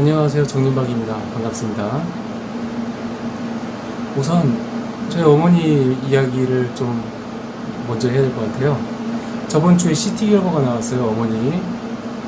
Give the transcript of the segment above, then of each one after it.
안녕하세요. 정윤박입니다. 반갑습니다. 우선 저희 어머니 이야기를 좀 먼저 해야 될 것 같아요. 저번 주에 CT 결과가 나왔어요, 어머니.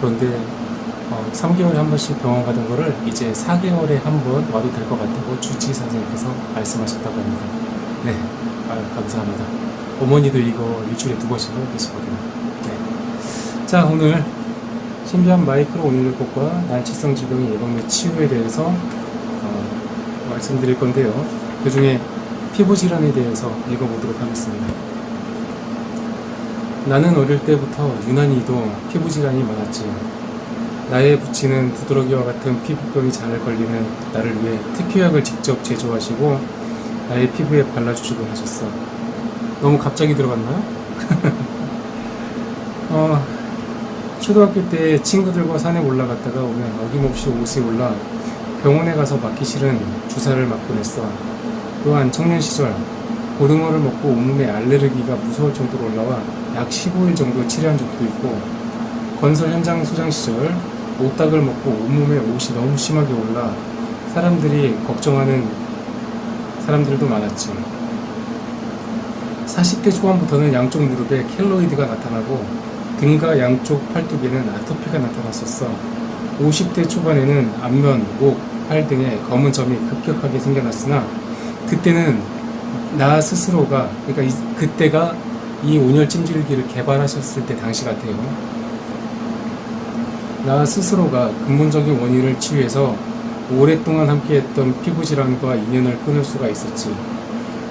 그런데 3개월에 한 번씩 병원 가던 거를 이제 4개월에 한 번 와도 될 것 같다고 주치의 선생님께서 말씀하셨다고 합니다. 네, 감사합니다. 어머니도 이거 일주일에 2번씩 하고 계시거든요. 네. 자, 오늘 신비한 마이크로 온열력곡과 난치성 질병의 예방 및 치유에 대해서 말씀드릴 건데요. 그 중에 피부질환에 대해서 읽어보도록 하겠습니다. 나는 어릴 때부터 유난히도 피부질환이 많았지. 나의 부친은 두드러기와 같은 피부병이 잘 걸리는 나를 위해 특효약을 직접 제조하시고 나의 피부에 발라주시곤 하셨어. 너무 갑자기 들어갔나요? 초등학교 때 친구들과 산에 올라갔다가 오면 어김없이 옷에 올라 병원에 가서 맞기 싫은 주사를 맞곤 했어. 또한 청년 시절 고등어를 먹고 온몸에 알레르기가 무서울 정도로 올라와 약 15일 정도 치료한 적도 있고, 건설 현장 소장 시절 오딱을 먹고 온몸에 옷이 너무 심하게 올라 사람들이 걱정하는 사람들도 많았지. 40대 초반부터는 양쪽 무릎에 켈로이드가 나타나고 등과 양쪽 팔뚝에는 아토피가 나타났었어. 50대 초반에는 앞면, 목, 팔 등에 검은 점이 급격하게 생겨났으나 그때는 나 스스로가, 그러니까 그때가 이 온열 찜질기를 개발하셨을 때 당시 같아요. 나 스스로가 근본적인 원인을 치유해서 오랫동안 함께했던 피부질환과 인연을 끊을 수가 있었지.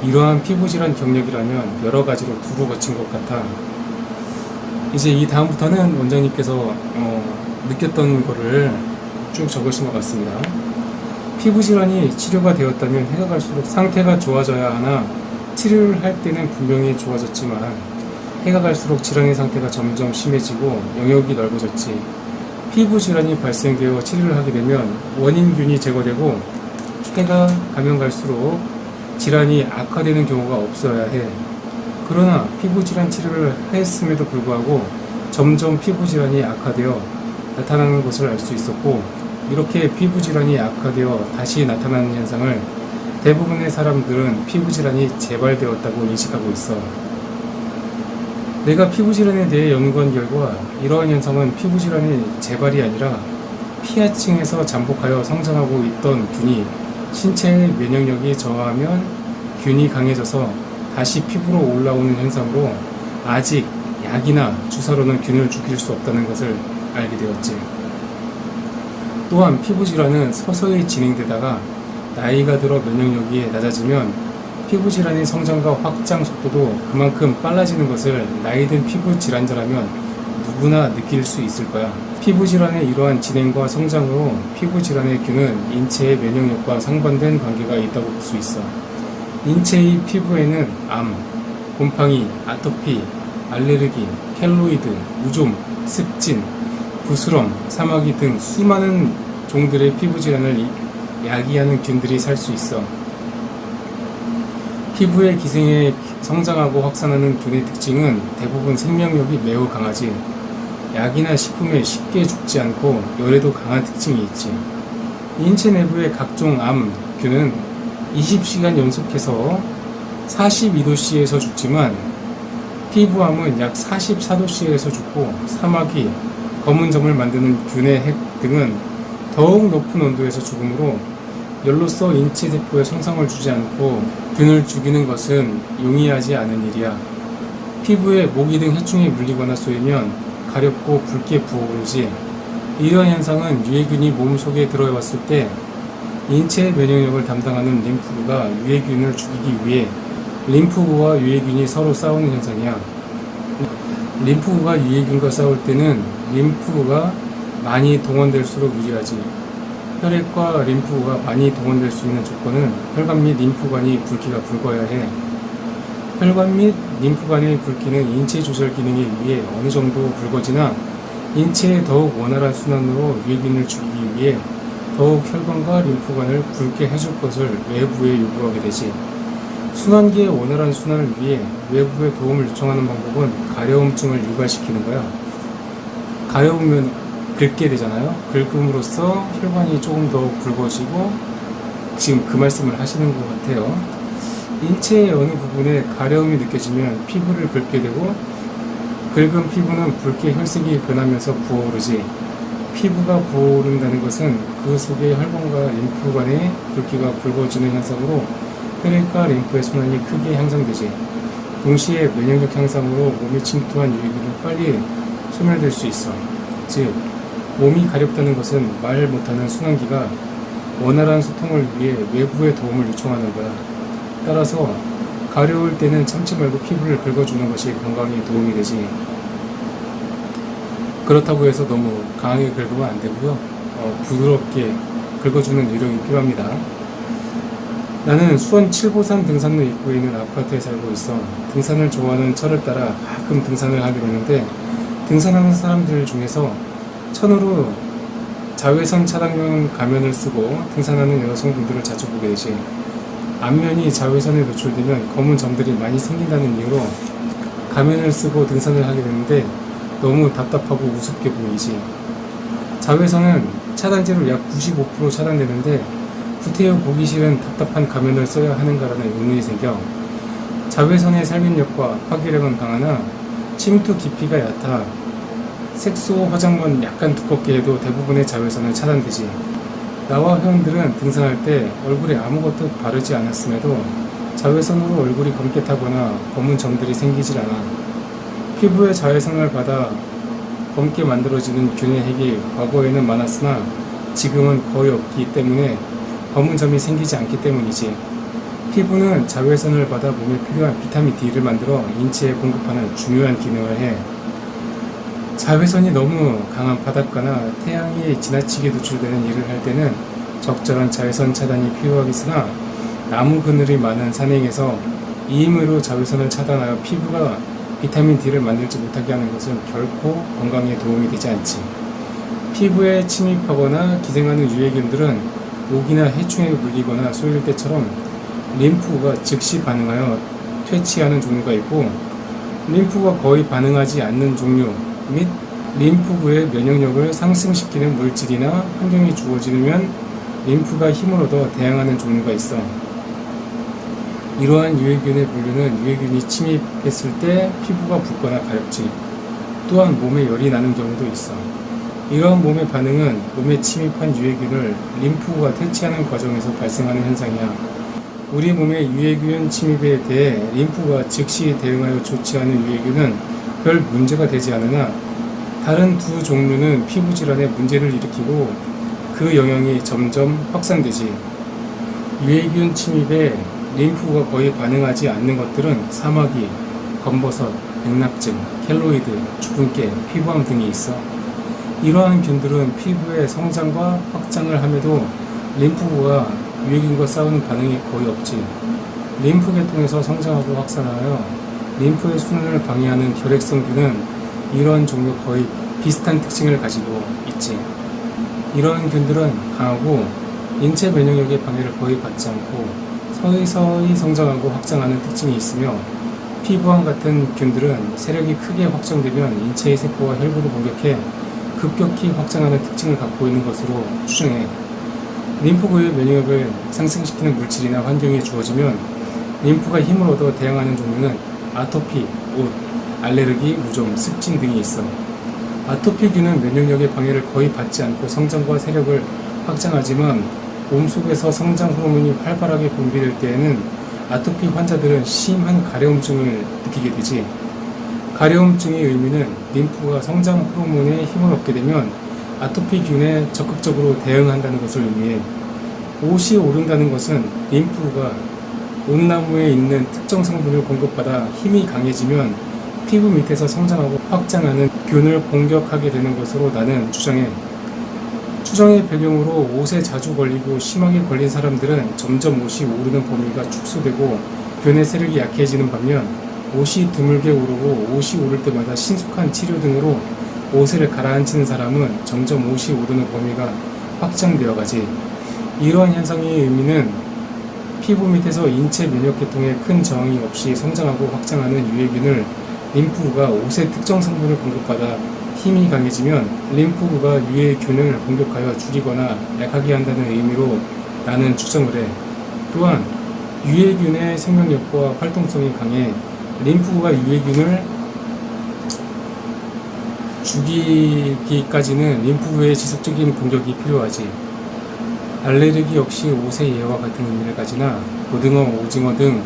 이러한 피부질환 경력이라면 여러 가지로 두루 거친 것 같아. 이제 이 다음부터는 원장님께서 느꼈던 거를 쭉 적으신 것 같습니다. 피부질환이 치료가 되었다면 해가 갈수록 상태가 좋아져야 하나 치료를 할 때는 분명히 좋아졌지만 해가 갈수록 질환의 상태가 점점 심해지고 영역이 넓어졌지. 피부질환이 발생되어 치료를 하게 되면 원인균이 제거되고 해가 가면 갈수록 질환이 악화되는 경우가 없어야 해. 그러나 피부질환 치료를 했음에도 불구하고 점점 피부질환이 악화되어 나타나는 것을 알 수 있었고, 이렇게 피부질환이 악화되어 다시 나타나는 현상을 대부분의 사람들은 피부질환이 재발되었다고 인식하고 있어. 내가 피부질환에 대해 연구한 결과 이러한 현상은 피부질환의 재발이 아니라 피하층에서 잠복하여 성장하고 있던 균이 신체의 면역력이 저하하면 균이 강해져서 다시 피부로 올라오는 현상으로 아직 약이나 주사로는 균을 죽일 수 없다는 것을 알게 되었지. 또한 피부질환은 서서히 진행되다가 나이가 들어 면역력이 낮아지면 피부질환의 성장과 확장 속도도 그만큼 빨라지는 것을 나이든 피부질환자라면 누구나 느낄 수 있을 거야. 피부질환의 이러한 진행과 성장으로 피부질환의 균은 인체의 면역력과 상반된 관계가 있다고 볼 수 있어. 인체의 피부에는 암, 곰팡이, 아토피, 알레르기, 켈로이드, 무좀, 습진, 부스럼, 사마귀 등 수많은 종들의 피부질환을 야기하는 균들이 살 수 있어. 피부의 기생에 성장하고 확산하는 균의 특징은 대부분 생명력이 매우 강하지. 약이나 식품에 쉽게 죽지 않고 열에도 강한 특징이 있지. 인체 내부의 각종 암, 균은 20시간 연속해서 42도씨에서 죽지만 피부암은 약 44도씨에서 죽고 사마귀, 검은 점을 만드는 균의 핵 등은 더욱 높은 온도에서 죽으므로 열로써 인체 세포에 손상을 주지 않고 균을 죽이는 것은 용이하지 않은 일이야. 피부에 모기 등 해충이 물리거나 쏘이면 가렵고 붉게 부어오르지. 이러한 현상은 유해균이 몸속에 들어왔을 때 인체의 면역력을 담당하는 림프구가 유해균을 죽이기 위해 림프구와 유해균이 서로 싸우는 현상이야. 림프구가 유해균과 싸울 때는 림프구가 많이 동원될수록 유리하지. 혈액과 림프구가 많이 동원될 수 있는 조건은 혈관 및 림프관이 굵기가 굵어야 해. 혈관 및 림프관의 굵기는 인체 조절 기능에 의해 어느 정도 굵어지나 인체의 더욱 원활한 순환으로 유해균을 죽이기 위해 더욱 혈관과 림프관을 굵게 해줄 것을 외부에 요구하게 되지. 순환기의 원활한 순환을 위해 외부의 도움을 요청하는 방법은 가려움증을 유발시키는 거야. 가려우면 긁게 되잖아요. 긁음으로써 혈관이 조금 더 굵어지고 지금 그 말씀을 하시는 것 같아요. 인체의 어느 부분에 가려움이 느껴지면 피부를 긁게 되고 긁은 피부는 붉게 혈색이 변하면서 부어오르지. 피부가 부어오른다는 것은 그 속의 혈관과 림프관의 붉기가 붉어지는 현상으로 혈액과 림프의 순환이 크게 향상되지. 동시에 면역력 향상으로 몸에 침투한 유해균을 빨리 소멸될 수 있어. 즉, 몸이 가렵다는 것은 말 못하는 순환기가 원활한 소통을 위해 외부의 도움을 요청하는 거야. 따라서 가려울 때는 참지 말고 피부를 긁어주는 것이 건강에 도움이 되지. 그렇다고 해서 너무 강하게 긁으면 안 되고요. 부드럽게 긁어주는 요령이 필요합니다. 나는 수원 칠보산 등산로 입구에 있는 아파트에 살고 있어. 등산을 좋아하는 철을 따라 가끔 등산을 하게 되는데 등산하는 사람들 중에서 천으로 자외선 차단용 가면을 쓰고 등산하는 여성분들을 자주 보게 되지. 안면이 자외선에 노출되면 검은 점들이 많이 생긴다는 이유로 가면을 쓰고 등산을 하게 되는데 너무 답답하고 우습게 보이지. 자외선은 차단제로 약 95% 차단되는데 구태여 보기 싫은 답답한 가면을 써야 하는가라는 의문이 생겨. 자외선의 살균력과 파괴력은 강하나 침투 깊이가 얕아 색소 화장만 약간 두껍게 해도 대부분의 자외선은 차단되지. 나와 회원들은 등산할 때 얼굴에 아무것도 바르지 않았음에도 자외선으로 얼굴이 검게 타거나 검은 점들이 생기질 않아. 피부에 자외선을 받아 검게 만들어지는 균의 핵이 과거에는 많았으나 지금은 거의 없기 때문에 검은 점이 생기지 않기 때문이지. 피부는 자외선을 받아 몸에 필요한 비타민 D를 만들어 인체에 공급하는 중요한 기능을 해. 자외선이 너무 강한 바닷가나 태양이 지나치게 노출되는 일을 할 때는 적절한 자외선 차단이 필요하겠으나 나무 그늘이 많은 산행에서 이 힘으로 자외선을 차단하여 피부가 비타민 D를 만들지 못하게 하는 것은 결코 건강에 도움이 되지 않지. 피부에 침입하거나 기생하는 유해균들은 모기나 해충에 물리거나 쏘일 때처럼 림프가 즉시 반응하여 퇴치하는 종류가 있고 림프가 거의 반응하지 않는 종류 및 림프구의 면역력을 상승시키는 물질이나 환경이 주어지면 림프가 힘을 얻어 대항하는 종류가 있어. 이러한 유해균의 분류는 유해균이 침입했을 때 피부가 붓거나 가렵지. 또한 몸에 열이 나는 경우도 있어. 이러한 몸의 반응은 몸에 침입한 유해균을 림프구가 퇴치하는 과정에서 발생하는 현상이야. 우리 몸의 유해균 침입에 대해 림프가 즉시 대응하여 조치하는 유해균은 별 문제가 되지 않으나 다른 두 종류는 피부 질환에 문제를 일으키고 그 영향이 점점 확산되지. 유해균 침입에 림프가 거의 반응하지 않는 것들은 사마귀, 검버섯, 백납증, 켈로이드, 주근깨, 피부암 등이 있어. 이러한 균들은 피부의 성장과 확장을 함에도 림프구가 유해균과 싸우는 반응이 거의 없지. 림프계통에서 성장하고 확산하여 림프의 순환을 방해하는 결핵성균은 이러한 종류 거의 비슷한 특징을 가지고 있지. 이러한 균들은 강하고 인체 면역력의 방해를 거의 받지 않고 서서히 성장하고 확장하는 특징이 있으며 피부암 같은 균들은 세력이 크게 확장되면 인체의 세포와 혈구를 공격해 급격히 확장하는 특징을 갖고 있는 것으로 추정해. 림프구의 면역력을 상승시키는 물질이나 환경이 주어지면 림프가 힘을 얻어 대항하는 종류는 아토피, 온, 알레르기, 무좀, 습진 등이 있어. 아토피균은 면역력의 방해를 거의 받지 않고 성장과 세력을 확장하지만 몸속에서 성장 호르몬이 활발하게 분비될 때에는 아토피 환자들은 심한 가려움증을 느끼게 되지. 가려움증의 의미는 림프가 성장 호르몬에 힘을 얻게 되면 아토피균에 적극적으로 대응한다는 것을 의미해. 옷이 오른다는 것은 림프가 온나무에 있는 특정 성분을 공급받아 힘이 강해지면 피부 밑에서 성장하고 확장하는 균을 공격하게 되는 것으로 나는 추정해. 추정의 배경으로 옷에 자주 걸리고 심하게 걸린 사람들은 점점 옷이 오르는 범위가 축소되고 균의 세력이 약해지는 반면 옷이 드물게 오르고 옷이 오를 때마다 신속한 치료 등으로 옷을 가라앉히는 사람은 점점 옷이 오르는 범위가 확장되어 가지. 이러한 현상의 의미는 피부 밑에서 인체 면역계통에 큰 저항이 없이 성장하고 확장하는 유해균을 림프구가 옷의 특정 성분을 공급받아 힘이 강해지면 림프구가 유해균을 공격하여 죽이거나 약하게 한다는 의미로 나는 추정을 해. 또한 유해균의 생명력과 활동성이 강해 림프구가 유해균을 죽이기까지는 림프구의 지속적인 공격이 필요하지. 알레르기 역시 옷의 예와 같은 의미를 가지나 고등어, 오징어 등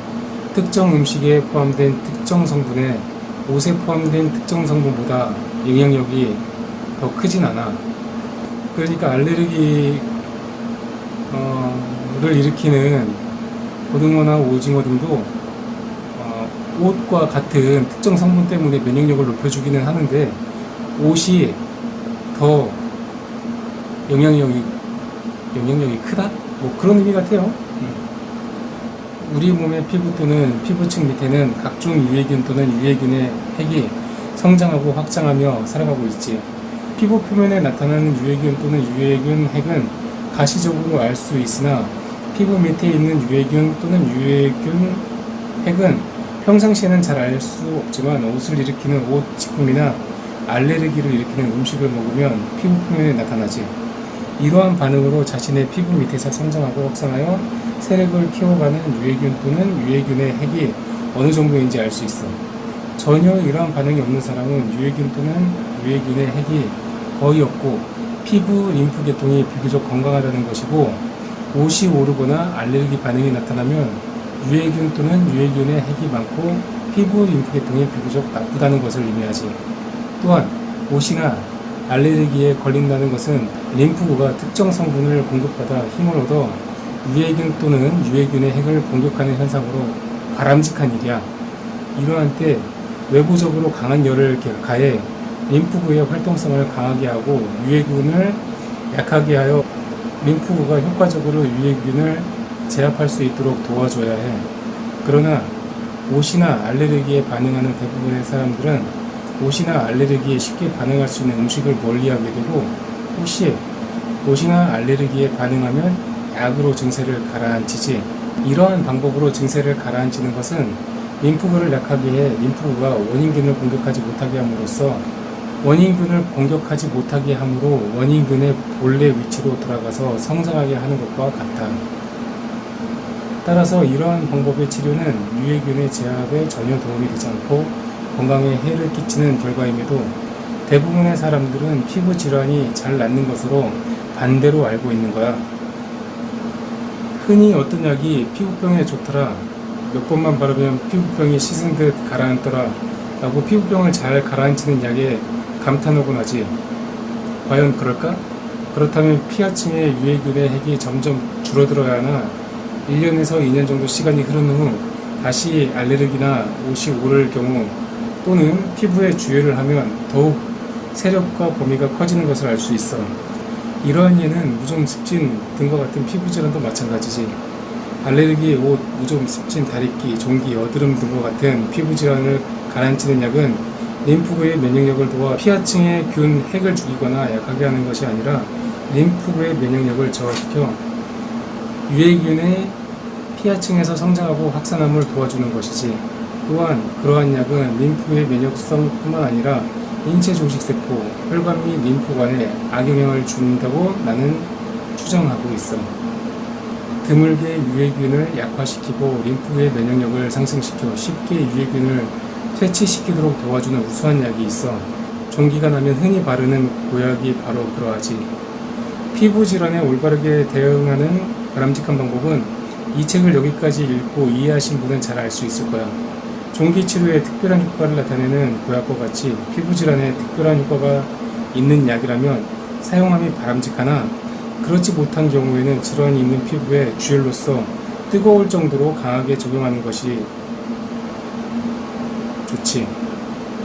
특정 음식에 포함된 특정 성분에 옷에 포함된 특정 성분보다 영향력이 더 크진 않아. 그러니까 알레르기를 일으키는 고등어나 오징어 등도 옷과 같은 특정 성분 때문에 면역력을 높여주기는 하는데 옷이 더 영향력이 크다? 뭐 그런 의미 같아요. 우리 몸의 피부 또는 피부층 밑에는 각종 유해균 또는 유해균의 핵이 성장하고 확장하며 살아가고 있지. 피부 표면에 나타나는 유해균 또는 유해균 핵은 가시적으로 알 수 있으나 피부 밑에 있는 유해균 또는 유해균 핵은 평상시에는 잘 알 수 없지만 옷을 일으키는 옷 직품이나 알레르기를 일으키는 음식을 먹으면 피부 표면에 나타나지. 이러한 반응으로 자신의 피부 밑에서 성장하고 확산하여 세력을 키워가는 유해균 또는 유해균의 핵이 어느 정도인지 알 수 있어. 전혀 이러한 반응이 없는 사람은 유해균 또는 유해균의 핵이 거의 없고 피부 림프 계통이 비교적 건강하다는 것이고, 옷이 오르거나 알레르기 반응이 나타나면 유해균 또는 유해균의 핵이 많고 피부 림프 계통이 비교적 나쁘다는 것을 의미하지. 또한 옷이나 알레르기에 걸린다는 것은 림프구가 특정 성분을 공급받아 힘을 얻어 유해균 또는 유해균의 핵을 공격하는 현상으로 바람직한 일이야. 이러한 때 외부적으로 강한 열을 가해 림프구의 활동성을 강하게 하고 유해균을 약하게 하여 림프구가 효과적으로 유해균을 제압할 수 있도록 도와줘야 해. 그러나 옷이나 알레르기에 반응하는 대부분의 사람들은 옷이나 알레르기에 쉽게 반응할 수 있는 음식을 멀리하게 되고, 옷이나 알레르기에 반응하면 약으로 증세를 가라앉히지. 이러한 방법으로 증세를 가라앉히는 것은 림프구를 약하게 해 림프구가 원인균을 공격하지 못하게 함으로써 원인균을 공격하지 못하게 함으로 원인균의 본래 위치로 돌아가서 성장하게 하는 것과 같다. 따라서 이러한 방법의 치료는 유해균의 제압에 전혀 도움이 되지 않고 건강에 해를 끼치는 결과임에도 대부분의 사람들은 피부 질환이 잘 낫는 것으로 반대로 알고 있는 거야. 흔히 어떤 약이 피부병에 좋더라, 몇 번만 바르면 피부병이 씻은 듯 가라앉더라 라고 피부병을 잘 가라앉히는 약에 감탄하곤 하지. 과연 그럴까? 그렇다면 피하층의 유해균의 핵이 점점 줄어들어야 하나 1년에서 2년 정도 시간이 흐른 후 다시 알레르기나 옷이 오를 경우 또는 피부에 주유를 하면 더욱 세력과 범위가 커지는 것을 알 수 있어. 이러한 예는 무좀 습진 등과 같은 피부 질환도 마찬가지지. 알레르기, 옷, 무좀 습진, 다리끼, 종기, 여드름 등과 같은 피부 질환을 가라앉히는 약은 림프구의 면역력을 도와 피하층의 균 핵을 죽이거나 약하게 하는 것이 아니라 림프구의 면역력을 저하시켜 유해균의 피하층에서 성장하고 확산함을 도와주는 것이지. 또한 그러한 약은 림프의 면역성뿐만 아니라 인체 조직세포, 혈관 및 림프관에 악영향을 준다고 나는 추정하고 있어. 드물게 유해균을 약화시키고 림프의 면역력을 상승시켜 쉽게 유해균을 퇴치시키도록 도와주는 우수한 약이 있어. 종기가 나면 흔히 바르는 보약이 바로 그러하지. 피부 질환에 올바르게 대응하는 바람직한 방법은 이 책을 여기까지 읽고 이해하신 분은 잘 알 수 있을 거야. 종기 치료에 특별한 효과를 나타내는 보약과 같이 피부 질환에 특별한 효과가 있는 약이라면 사용함이 바람직하나, 그렇지 못한 경우에는 질환이 있는 피부에 주열로서 뜨거울 정도로 강하게 적용하는 것이 좋지.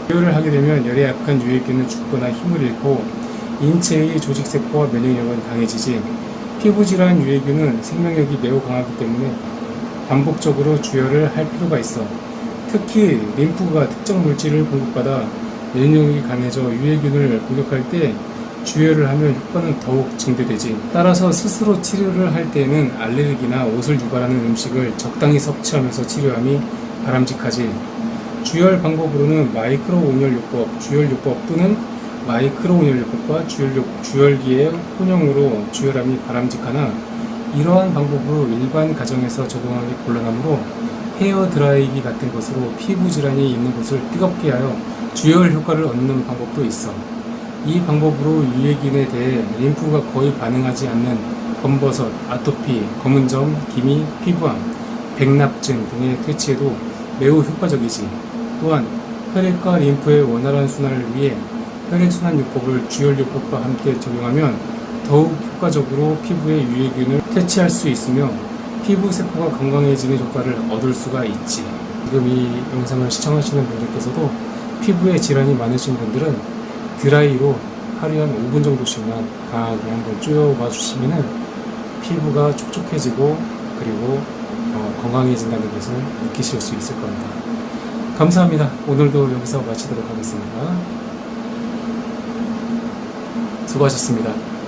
주열을 하게 되면 열에 약한 유해균은 죽거나 힘을 잃고 인체의 조직세포와 면역력은 강해지지. 피부질환 유해균은 생명력이 매우 강하기 때문에 반복적으로 주열을 할 필요가 있어. 특히 림프가 특정 물질을 공급받아 면역력이 강해져 유해균을 공격할 때 주열을 하면 효과는 더욱 증대되지. 따라서 스스로 치료를 할 때에는 알레르기나 옷을 유발하는 음식을 적당히 섭취하면서 치료함이 바람직하지. 주열 방법으로는 마이크로 온열요법, 주열요법 또는 마이크로 온열력과 주열기의 혼용으로 주열함이 바람직하나 이러한 방법으로 일반 가정에서 적용하기 곤란하므로 헤어 드라이기 같은 것으로 피부 질환이 있는 곳을 뜨겁게 하여 주열 효과를 얻는 방법도 있어. 이 방법으로 유해균에 대해 림프가 거의 반응하지 않는 검버섯, 아토피, 검은 점, 기미, 피부암, 백납증 등의 퇴치에도 매우 효과적이지. 또한 혈액과 림프의 원활한 순환을 위해 혈액순환요법을 주열요법과 함께 적용하면 더욱 효과적으로 피부의 유해균을 퇴치할 수 있으며 피부 세포가 건강해지는 효과를 얻을 수가 있지. 지금 이 영상을 시청하시는 분들께서도 피부에 질환이 많으신 분들은 드라이로 하루에 한 5분 정도씩만 강하게 한번 쪼여봐 주시면은 피부가 촉촉해지고 그리고 건강해진다는 것을 느끼실 수 있을 겁니다. 감사합니다. 오늘도 여기서 마치도록 하겠습니다. 수고하셨습니다.